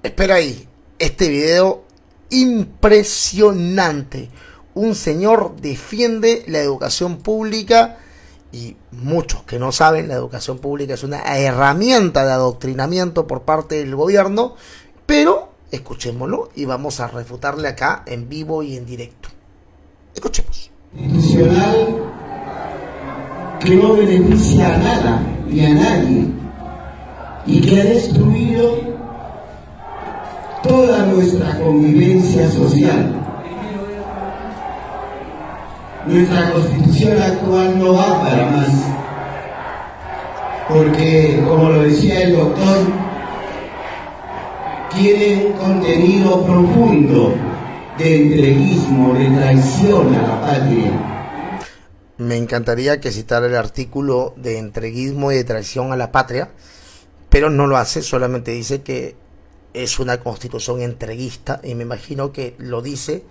Espera ahí, este video impresionante. Un señor defiende la educación pública y muchos que no saben, la educación pública es una herramienta de adoctrinamiento por parte del gobierno, pero escuchémoslo y vamos a refutarle acá en vivo y en directo. Escuchemos. Institucional que no beneficia a nada ni a nadie y que ha destruido toda nuestra convivencia social. Nuestra constitución actual no va para más, porque, como lo decía el doctor, tiene un contenido profundo de entreguismo, de traición a la patria. Me encantaría que citara el artículo de entreguismo y de traición a la patria, pero no lo hace, solamente dice que es una constitución entreguista, y me imagino que lo dice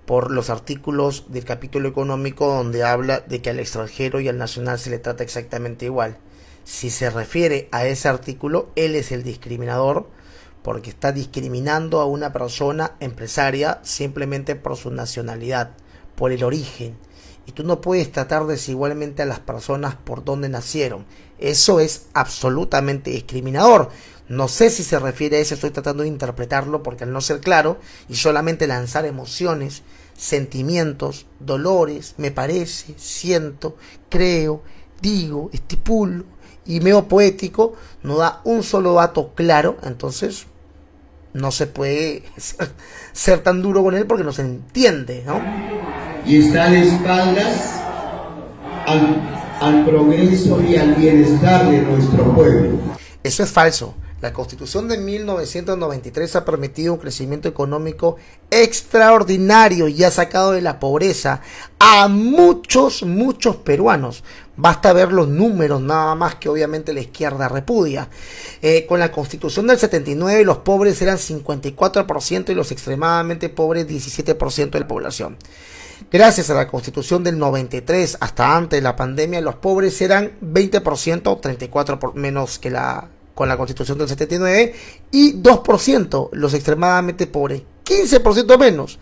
por los artículos del capítulo económico donde habla de que al extranjero y al nacional se le trata exactamente igual. Si se refiere a ese artículo, él es el discriminador, porque está discriminando a una persona empresaria simplemente por su nacionalidad, por el origen. Y tú no puedes tratar desigualmente a las personas por donde nacieron. Eso es absolutamente discriminador. No sé si se refiere a eso, estoy tratando de interpretarlo porque al no ser claro y solamente lanzar emociones, sentimientos, dolores, me parece, siento, creo, digo, estipulo y meo poético, no da un solo dato claro, entonces no se puede ser tan duro con él porque no se entiende, ¿no? Y está de espaldas al progreso y al bienestar de nuestro pueblo. Eso es falso. La Constitución de 1993 ha permitido un crecimiento económico extraordinario y ha sacado de la pobreza a muchos peruanos. Basta ver los números nada más, que obviamente la izquierda repudia. Con la Constitución del 79 los pobres eran 54% y los extremadamente pobres 17% de la población. Gracias a la Constitución del 93 hasta antes de la pandemia, los pobres eran 20%, 34% menos que con la Constitución del 79, y 2% los extremadamente pobres, 15% menos.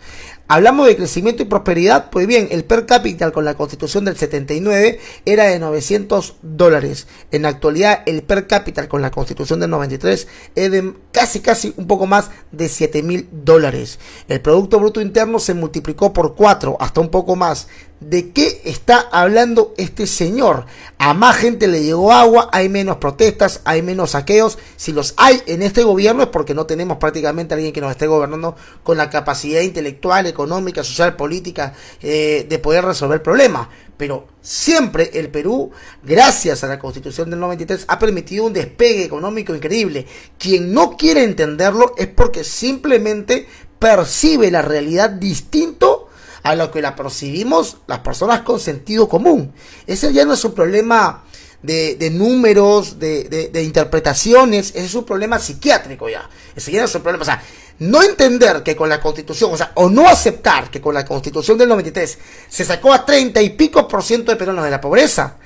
Hablamos de crecimiento y prosperidad, pues bien, el per cápita con la Constitución del 79 era de $900. En la actualidad, el per cápita con la Constitución del 93 es de casi un poco más de $7,000. El Producto Bruto Interno se multiplicó por 4, hasta un poco más. ¿De qué está hablando este señor? A más gente le llegó agua, hay menos protestas, hay menos saqueos. Si los hay en este gobierno es porque no tenemos prácticamente a alguien que nos esté gobernando con la capacidad intelectual, económica, social, política de poder resolver problemas. Pero siempre el Perú, gracias a la Constitución del 93, ha permitido un despegue económico increíble. Quien no quiere entenderlo es porque simplemente percibe la realidad distinto a lo que la percibimos las personas con sentido común. Ese ya no es un problema de números, de interpretaciones, ese es un problema psiquiátrico ya. Ese ya no es un problema, o sea, no entender que con la Constitución, o no aceptar que con la Constitución del 93 se sacó a 30 y pico % de peruanos de la pobreza,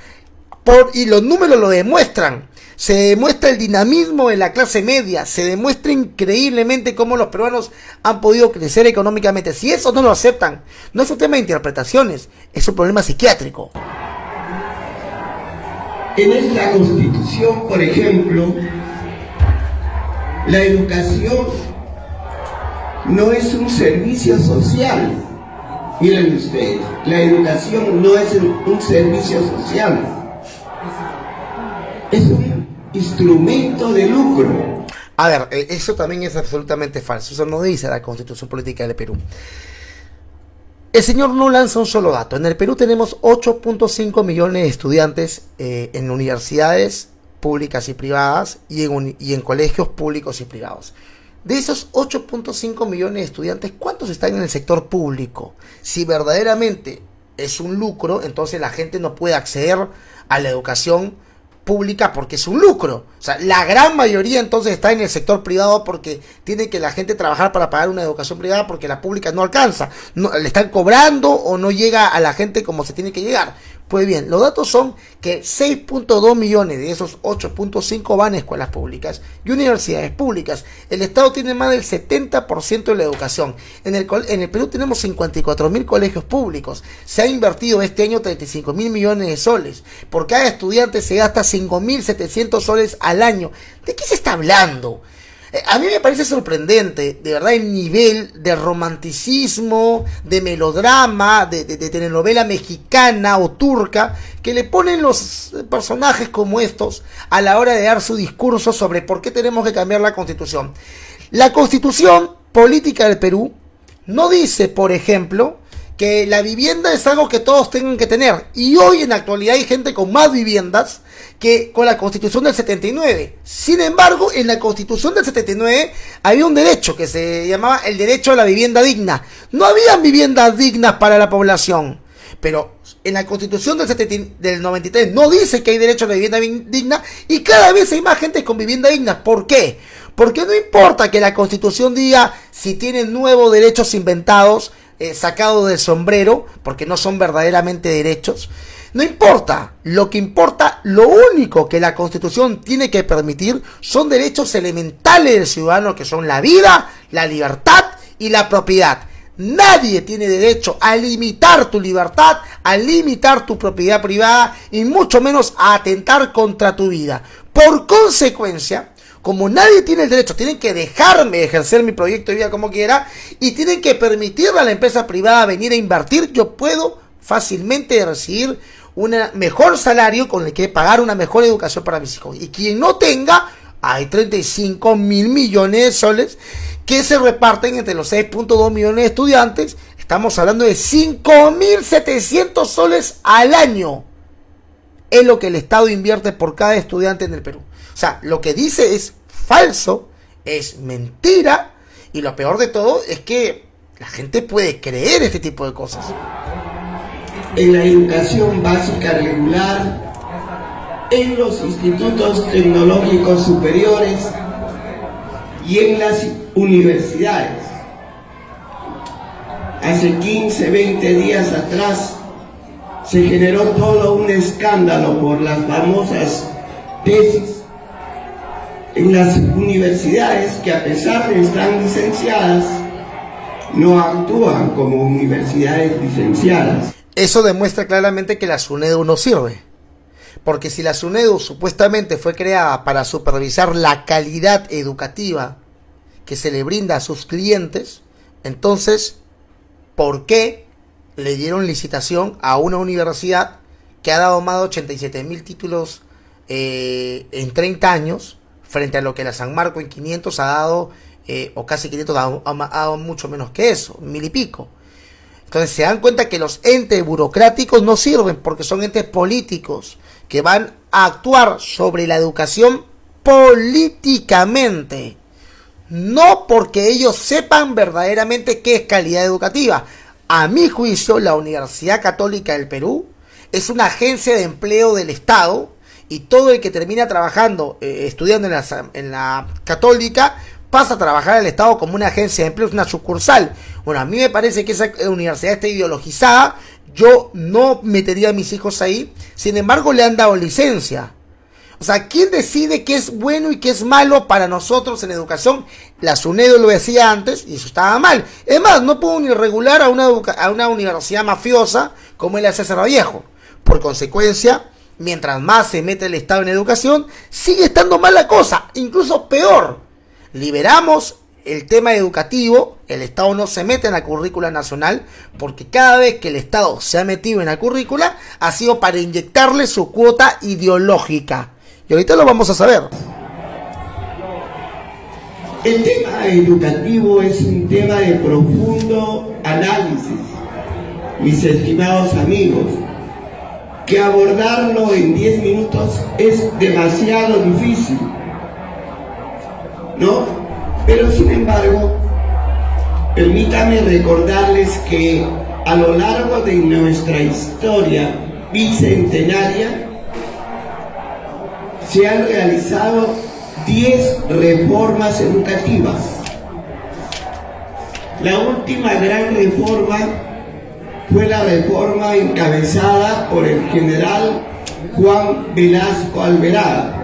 y los números lo demuestran. Se demuestra el dinamismo de la clase media, se demuestra increíblemente cómo los peruanos han podido crecer económicamente. Si eso no lo aceptan, no es un tema de interpretaciones, es un problema psiquiátrico. En esta Constitución, por ejemplo, la educación no es un servicio social. Miren ustedes, la educación no es un servicio social. Es un instrumento de lucro. A ver, eso también es absolutamente falso. Eso no dice la Constitución Política del Perú. El señor no lanza un solo dato. En el Perú tenemos 8.5 millones de estudiantes en universidades públicas y privadas y en colegios públicos y privados. De esos 8.5 millones de estudiantes, ¿cuántos están en el sector público? Si verdaderamente es un lucro, entonces la gente no puede acceder a la educación pública porque es un lucro. O sea, la gran mayoría entonces está en el sector privado porque tiene que la gente trabajar para pagar una educación privada porque la pública no alcanza. No, le están cobrando o no llega a la gente como se tiene que llegar. Pues bien, los datos son que 6.2 millones de esos 8.5 van a escuelas públicas y universidades públicas. El Estado tiene más del 70% de la educación. En el Perú tenemos 54.000 colegios públicos. Se ha invertido este año 35.000 millones de soles. Por cada estudiante se gasta 5.700 soles al año. ¿De qué se está hablando? A mí me parece sorprendente, de verdad, el nivel de romanticismo, de melodrama, de telenovela mexicana o turca que le ponen los personajes como estos a la hora de dar su discurso sobre por qué tenemos que cambiar la Constitución. La Constitución política del Perú no dice, por ejemplo, que la vivienda es algo que todos tengan que tener. Y hoy en la actualidad hay gente con más viviendas que con la Constitución del 79. Sin embargo, en la Constitución del 79 había un derecho que se llamaba el derecho a la vivienda digna. No habían viviendas dignas para la población. Pero en la Constitución del 93 no dice que hay derecho a la vivienda digna y cada vez hay más gente con vivienda digna. ¿Por qué? Porque no importa que la Constitución diga si tienen nuevos derechos inventados, sacados del sombrero, porque no son verdaderamente derechos. No importa, lo que importa, lo único que la Constitución tiene que permitir son derechos elementales del ciudadano, que son la vida, la libertad y la propiedad. Nadie tiene derecho a limitar tu libertad, a limitar tu propiedad privada y mucho menos a atentar contra tu vida. Por consecuencia, como nadie tiene el derecho, tienen que dejarme ejercer mi proyecto de vida como quiera y tienen que permitirle a la empresa privada venir a invertir. Yo puedo fácilmente recibir un mejor salario con el que pagar una mejor educación para mis hijos. Y quien no tenga, hay 35.000 millones de soles que se reparten entre los 6.2 millones de estudiantes. Estamos hablando de 5.700 soles al año. Es lo que el Estado invierte por cada estudiante en el Perú. O sea, lo que dice es falso, es mentira, y lo peor de todo es que la gente puede creer este tipo de cosas. En la educación básica regular, en los institutos tecnológicos superiores y en las universidades. Hace 15, 20 días atrás se generó todo un escándalo por las famosas tesis en las universidades que, a pesar de estar licenciadas, no actúan como universidades licenciadas. Eso demuestra claramente que la SUNEDU no sirve. Porque si la SUNEDU supuestamente fue creada para supervisar la calidad educativa que se le brinda a sus clientes, entonces, ¿por qué le dieron licitación a una universidad que ha dado más de 87.000 títulos en 30 años, frente a lo que la San Marco en 500 ha dado, o casi 500 ha dado mucho menos que eso, 1.000 y pico? Entonces se dan cuenta que los entes burocráticos no sirven porque son entes políticos que van a actuar sobre la educación políticamente, no porque ellos sepan verdaderamente qué es calidad educativa. A mi juicio, la Universidad Católica del Perú es una agencia de empleo del Estado y todo el que termina trabajando, estudiando en la Católica, pasa a trabajar al Estado como una agencia de empleo, es una sucursal. Bueno, a mí me parece que esa universidad está ideologizada. Yo no metería a mis hijos ahí. Sin embargo, le han dado licencia. O sea, ¿quién decide qué es bueno y qué es malo para nosotros en educación? La SUNEDU lo decía antes y eso estaba mal. Es más, no puedo ni regular a una universidad mafiosa como es la César Vallejo. Por consecuencia, mientras más se mete el Estado en educación, sigue estando mal la cosa. Incluso peor. Liberamos el tema educativo, el Estado no se mete en la currícula nacional, porque cada vez que el Estado se ha metido en la currícula, ha sido para inyectarle su cuota ideológica. Y ahorita lo vamos a saber. El tema educativo es un tema de profundo análisis, mis estimados amigos, que abordarlo en 10 minutos es demasiado difícil, ¿no? Pero sin embargo, permítanme recordarles que a lo largo de nuestra historia bicentenaria se han realizado 10 reformas educativas. La última gran reforma fue la reforma encabezada por el general Juan Velasco Alvarado.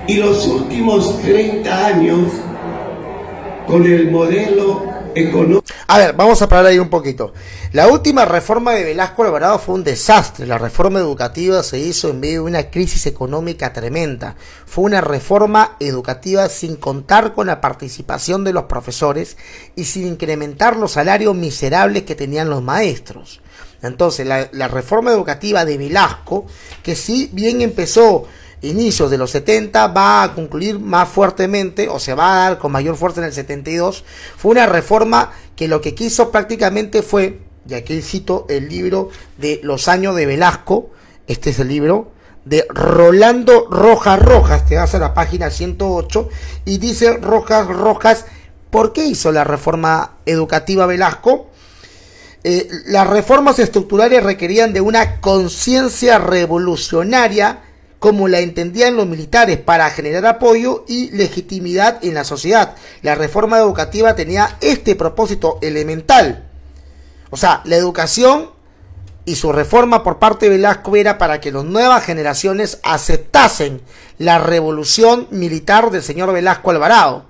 Y los últimos 30 años, con el modelo económico... A ver, vamos a parar ahí un poquito. La última reforma de Velasco Alvarado fue un desastre. La reforma educativa se hizo en medio de una crisis económica tremenda. Fue una reforma educativa sin contar con la participación de los profesores y sin incrementar los salarios miserables que tenían los maestros. Entonces, la reforma educativa de Velasco, que si bien empezó inicios de los 70, va a concluir más fuertemente, o se va a dar con mayor fuerza en el 72, fue una reforma que lo que quiso prácticamente fue, y aquí cito el libro de Los años de Velasco, este es el libro de Rolando Rojas, te vas a la página 108, y dice Rojas, ¿por qué hizo la reforma educativa Velasco? Las reformas estructurales requerían de una conciencia revolucionaria como la entendían los militares para generar apoyo y legitimidad en la sociedad. La reforma educativa tenía este propósito elemental. O sea, la educación y su reforma por parte de Velasco era para que las nuevas generaciones aceptasen la revolución militar del señor Velasco Alvarado.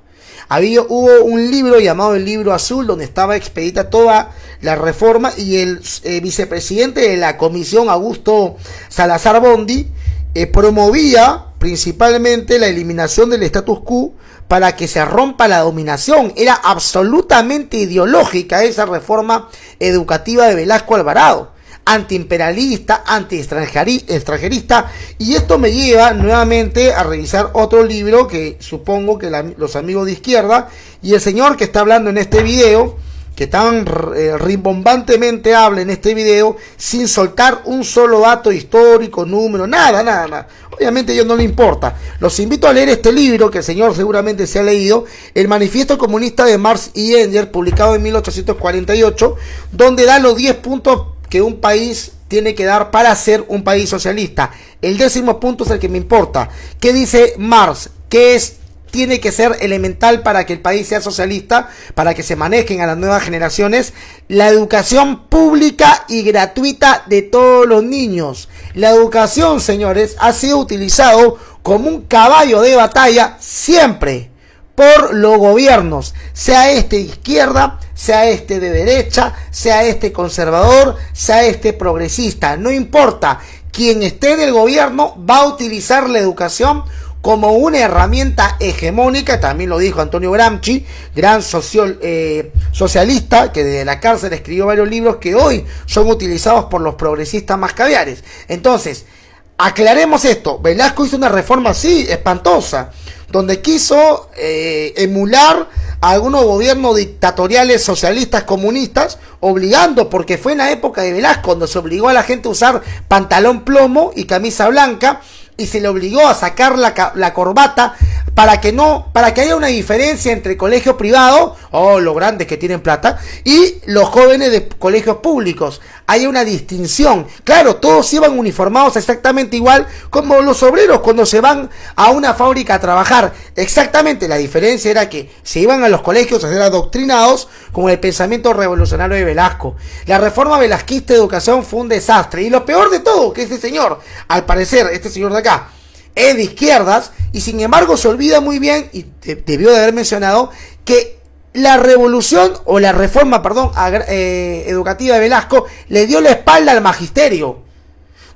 Hubo un libro llamado el Libro Azul, donde estaba expedita toda la reforma, y el vicepresidente de la comisión, Augusto Salazar Bondi, promovía principalmente la eliminación del status quo para que se rompa la dominación. Era absolutamente ideológica esa reforma educativa de Velasco Alvarado, antiimperialista, anti-extranjerista, y esto me lleva nuevamente a revisar otro libro que supongo que los amigos de izquierda y el señor que está hablando en este video, que tan rimbombantemente habla en este video sin soltar un solo dato histórico, número, nada. Obviamente a ellos no le importa. Los invito a leer este libro que el señor seguramente se ha leído, El Manifiesto Comunista de Marx y Engels, publicado en 1848, donde da los 10 puntos que un país tiene que dar para ser un país socialista. El 10º punto es el que me importa. ¿Qué dice Marx? ¿Qué tiene que ser elemental para que el país sea socialista, para que se manejen a las nuevas generaciones? La educación pública y gratuita de todos los niños. La educación, señores, ha sido utilizado como un caballo de batalla siempre por los gobiernos, sea este de izquierda, sea este de derecha, sea este conservador, sea este progresista, no importa. Quien esté en el gobierno va a utilizar la educación como una herramienta hegemónica. También lo dijo Antonio Gramsci, gran socialista, que desde la cárcel escribió varios libros que hoy son utilizados por los progresistas más caviares. Entonces, aclaremos esto. Velasco hizo una reforma así, espantosa, donde quiso emular a algunos gobiernos dictatoriales socialistas comunistas, obligando, porque fue en la época de Velasco cuando se obligó a la gente a usar pantalón plomo y camisa blanca, y se le obligó a sacar la corbata para que haya una diferencia entre colegio privado, los grandes que tienen plata, y los jóvenes de colegios públicos. Hay una distinción. Claro, todos iban uniformados exactamente igual como los obreros cuando se van a una fábrica a trabajar. Exactamente, la diferencia era que se iban a los colegios a ser adoctrinados con el pensamiento revolucionario de Velasco. La reforma velasquista de educación fue un desastre. Y lo peor de todo, que este señor, al parecer, este señor de acá, es de izquierdas, y sin embargo se olvida muy bien, y debió de haber mencionado, que la revolución, o la reforma, educativa de Velasco le dio la espalda al magisterio.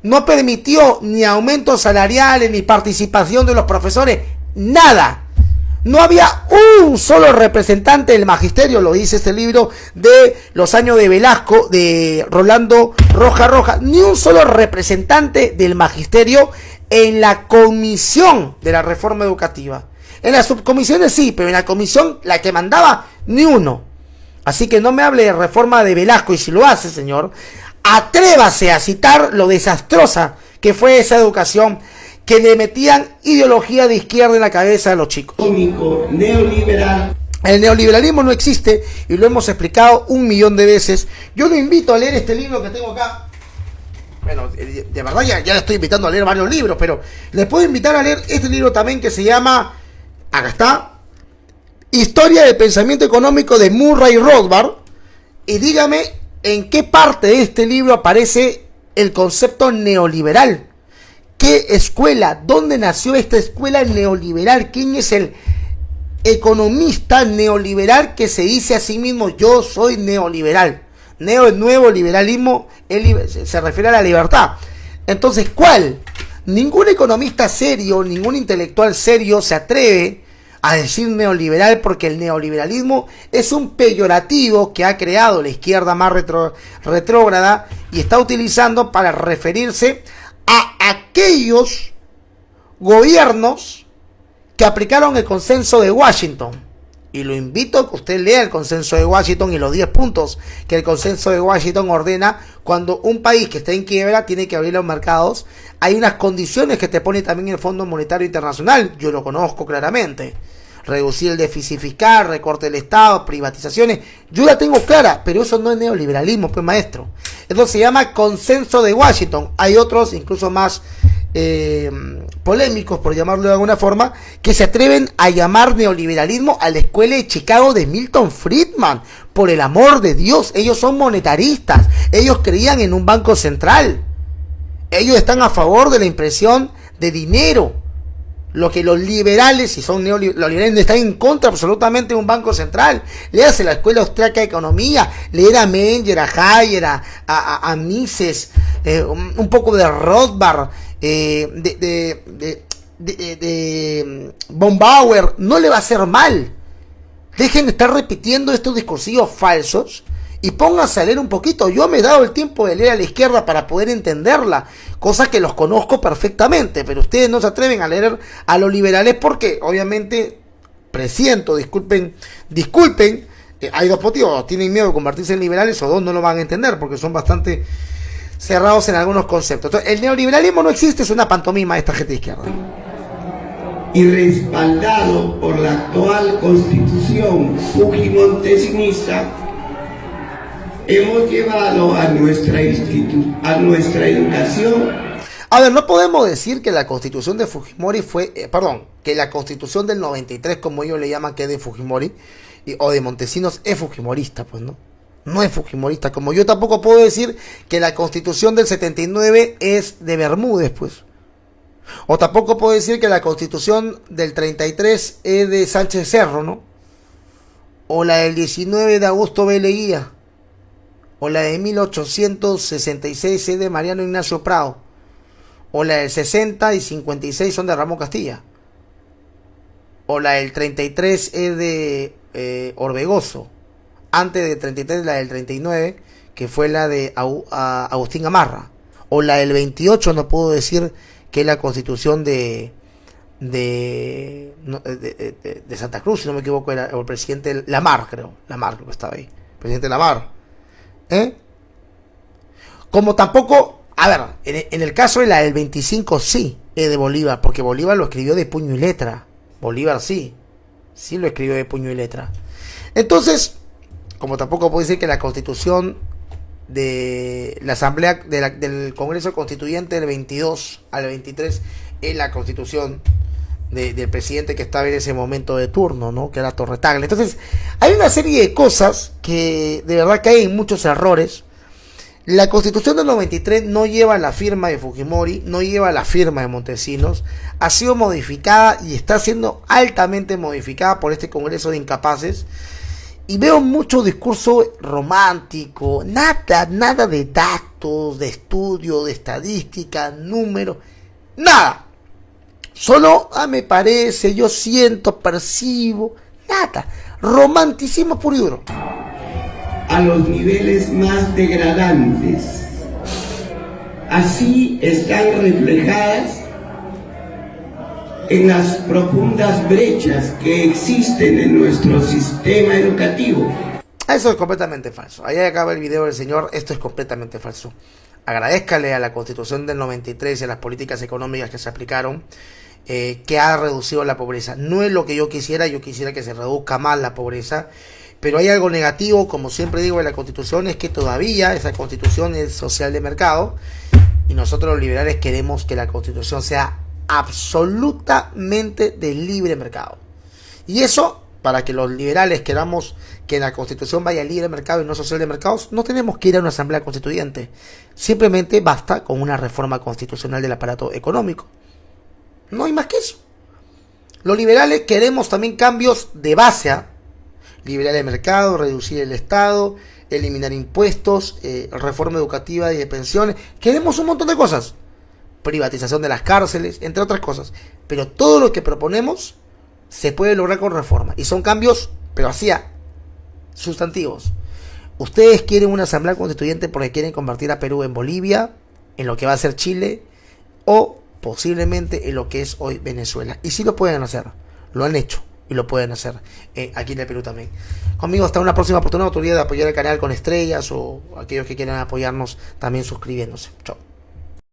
No permitió ni aumentos salariales, ni participación de los profesores, nada. No había un solo representante del magisterio, lo dice este libro de Los años de Velasco, de Rolando Rojas, ni un solo representante del magisterio en la comisión de la reforma educativa. En las subcomisiones sí, pero en la comisión, la que mandaba, ni uno. Así que no me hable de reforma de Velasco, y si lo hace, señor, atrévase a citar lo desastrosa que fue esa educación, que le metían ideología de izquierda en la cabeza a los chicos. Neoliberal. El neoliberalismo no existe, y lo hemos explicado 1.000.000 de veces. Yo lo invito a leer este libro que tengo acá. Bueno, de verdad ya le estoy invitando a leer varios libros, pero les puedo invitar a leer este libro también, que se llama, acá está, Historia del Pensamiento Económico de Murray Rothbard, Y dígame en qué parte de este libro aparece el concepto neoliberal. ¿Qué escuela? ¿Dónde nació esta escuela neoliberal? ¿Quién es el economista neoliberal que se dice a sí mismo yo soy neoliberal? Neo es nuevo, liberalismo se refiere a la libertad. Entonces, ¿cuál? Ningún economista serio, ningún intelectual serio se atreve a decir neoliberal, porque el neoliberalismo es un peyorativo que ha creado la izquierda más retrógrada y está utilizando para referirse a aquellos gobiernos que aplicaron el consenso de Washington. Y lo invito a que usted lea el consenso de Washington y los 10 puntos que el consenso de Washington ordena cuando un país que está en quiebra tiene que abrir los mercados. Hay unas condiciones que te pone también el Fondo Monetario Internacional, yo lo conozco claramente. Reducir el déficit fiscal, recorte del Estado, privatizaciones, yo la tengo clara, pero eso no es neoliberalismo, pues maestro. Eso se llama consenso de Washington. Hay otros, incluso más polémicos, por llamarlo de alguna forma, que se atreven a llamar neoliberalismo a la escuela de Chicago de Milton Friedman. Por el amor de Dios, ellos son monetaristas, ellos creían en un banco central, ellos están a favor de la impresión de dinero. Lo que los liberales, si son los liberales, están en contra absolutamente de un banco central. Léase la Escuela Austriaca de Economía, leer a Menger, a Hayer, a Mises, un poco de Rothbard, de von Bauer, no le va a hacer mal. Dejen de estar repitiendo estos discursivos falsos y pónganse a leer un poquito. Yo me he dado el tiempo de leer a la izquierda para poder entenderla, cosa que los conozco perfectamente, pero ustedes no se atreven a leer a los liberales porque obviamente presiento, disculpen, hay dos motivos: tienen miedo de convertirse en liberales, o dos, no lo van a entender porque son bastante cerrados en algunos conceptos. Entonces, el neoliberalismo no existe, es una pantomima de esta gente de izquierda. Y respaldado por la actual constitución fujimontesinista, hemos llevado a nuestra educación. A ver, no podemos decir que la constitución de Fujimori fue, que la constitución del 93, como ellos le llaman, que es de Fujimori, o de Montesinos, es fujimorista, pues no. No es fujimorista, como yo tampoco puedo decir que la constitución del 79 es de Bermúdez, pues. O tampoco puedo decir que la constitución del 33 es de Sánchez Cerro, ¿no? O la del 19 de Augusto B. Leguía. O la de 1866 es de Mariano Ignacio Prado. O la del 60 y 56 son de Ramón Castilla. O la del 33 es de Orbegoso. Antes del 33, la del 39, que fue la de Agustín Gamarra. O la del 28, no puedo decir que es la constitución de Santa Cruz, si no me equivoco, era el presidente Lamar, creo que estaba ahí. Presidente Lamar. Como tampoco, a ver, en el caso de la del 25 sí es de Bolívar, porque Bolívar lo escribió de puño y letra. Bolívar sí lo escribió de puño y letra. Entonces, como tampoco puedo decir que la constitución de la asamblea del Congreso Constituyente del 22 al 23 es la constitución del presidente que estaba en ese momento de turno, ¿no? Que era Torre Tagle. Entonces, hay una serie de cosas que de verdad caen muchos errores. La constitución del 93 no lleva la firma de Fujimori, no lleva la firma de Montesinos, ha sido modificada y está siendo altamente modificada por este Congreso de Incapaces. Y veo mucho discurso romántico, nada de datos, de estudio, de estadística, números, nada. Solo, me parece, yo siento, percibo, nada. Romanticismo puro y duro. A los niveles más degradantes. Así están reflejadas en las profundas brechas que existen en nuestro sistema educativo. Eso es completamente falso. Ahí acaba el video del señor. Esto es completamente falso. Agradézcale a la Constitución del 93 y a las políticas económicas que se aplicaron, que ha reducido la pobreza. No es lo que yo quisiera que se reduzca más la pobreza, pero hay algo negativo, como siempre digo, de la Constitución, es que todavía esa Constitución es social de mercado, y nosotros los liberales queremos que la Constitución sea absolutamente de libre mercado. Y eso para que los liberales queramos que en la Constitución vaya libre mercado y no social de mercados, no tenemos que ir a una asamblea constituyente. Simplemente basta con una reforma constitucional del aparato económico. No hay más que eso. Los liberales queremos también cambios de base, liberar el mercado, reducir el Estado, eliminar impuestos, reforma educativa y de pensiones. Queremos un montón de cosas. Privatización de las cárceles, entre otras cosas. Pero todo lo que proponemos se puede lograr con reforma. Y son cambios, pero así, sustantivos. Ustedes quieren una asamblea constituyente porque quieren convertir a Perú en Bolivia, en lo que va a ser Chile, o posiblemente en lo que es hoy Venezuela. Y sí lo pueden hacer. Lo han hecho. Y lo pueden hacer aquí en el Perú también. Conmigo hasta una próxima oportunidad. No olviden de apoyar el canal con estrellas, o aquellos que quieran apoyarnos también suscribiéndose. Chao.